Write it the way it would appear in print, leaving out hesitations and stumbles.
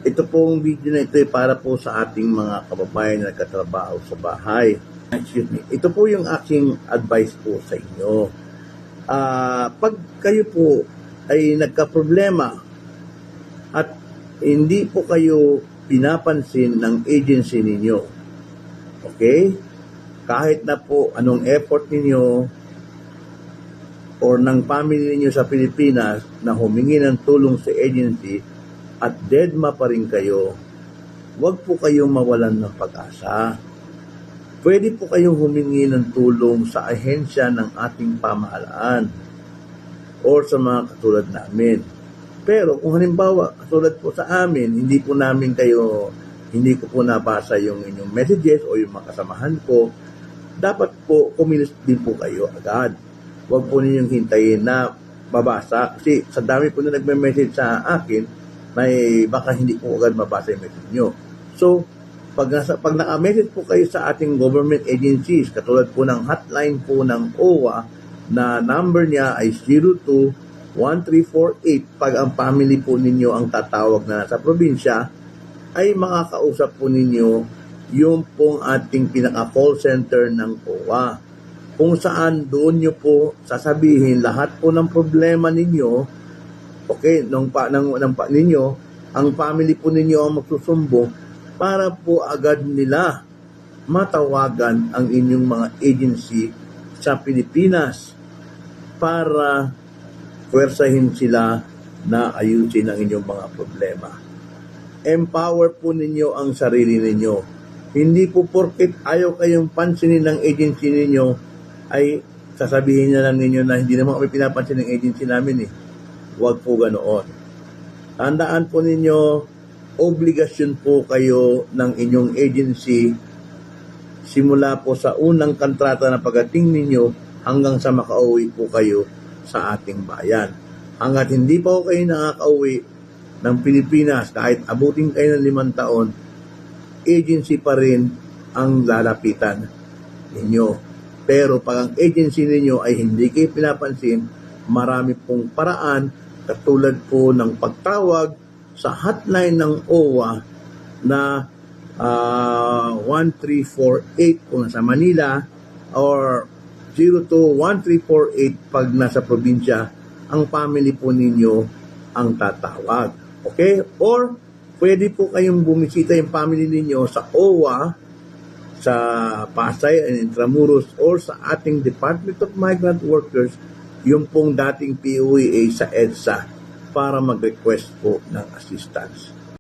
Ito pong video na ito ay para po sa ating mga kababayan na nagkatrabaho sa bahay. Excuse me. Ito po yung aking advice po sa inyo. Pag kayo po ay nagka-problema at hindi po kayo pinapansin ng agency ninyo, okay? Kahit na po anong effort ninyo or ng family ninyo sa Pilipinas na humingi ng tulong sa agency at deadma pa rin kayo, huwag po kayong mawalan ng pag-asa. Pwede po kayong humingi ng tulong sa ahensya ng ating pamahalaan or sa mga katulad namin. Pero kung halimbawa, katulad po sa amin, hindi ko po nabasa yung inyong messages o yung mga kasamahan ko, dapat po kumilos din po kayo agad. Huwag po ninyong hintayin na mabasa. Kasi sa dami po na nagme-message sa akin, baka hindi po agad mabasa yung message nyo. So, pag naka-message po kayo sa ating government agencies, katulad po ng hotline po ng OWA, na number niya ay 02-1348, pag ang family po ninyo ang tatawag na sa probinsya, ay makakausap po ninyo yung pong ating pinaka-call center ng OWA. Kung saan doon nyo po sasabihin lahat po ng problema ninyo. Okay, ninyo, ang family po ninyo ang magsusumbong para po agad nila matawagan ang inyong mga agency sa Pilipinas para pwersahin sila na ayusin ang inyong mga problema. Empower po ninyo ang sarili ninyo. Hindi po porket ayaw kayong pansinin ng agency ninyo ay sasabihin na lang ninyo na hindi naman kami pinapansin ng agency namin eh. Huwag po ganoon. Tandaan po ninyo, obligasyon po kayo ng inyong agency simula po sa unang kontrata na pagdating ninyo hanggang sa makauwi po kayo sa ating bayan. Hanggat hindi pa po kayo nakakauwi ng Pilipinas, kahit abutin kayo ng 5 taon, agency pa rin ang lalapitan ninyo. Pero pag ang agency ninyo ay hindi kayo pinapansin, marami pong paraan katulad po ng pagtawag sa hotline ng OWA na 1348 kung nasa Manila or 02-1348 pag nasa probinsya, ang family po ninyo ang tatawag. Okay? Or pwede po kayong bumisita yung family ninyo sa OWA sa Pasay and Intramuros or sa ating Department of Migrant Workers, yung pong dating POEA sa EDSA, para mag-request po ng assistance.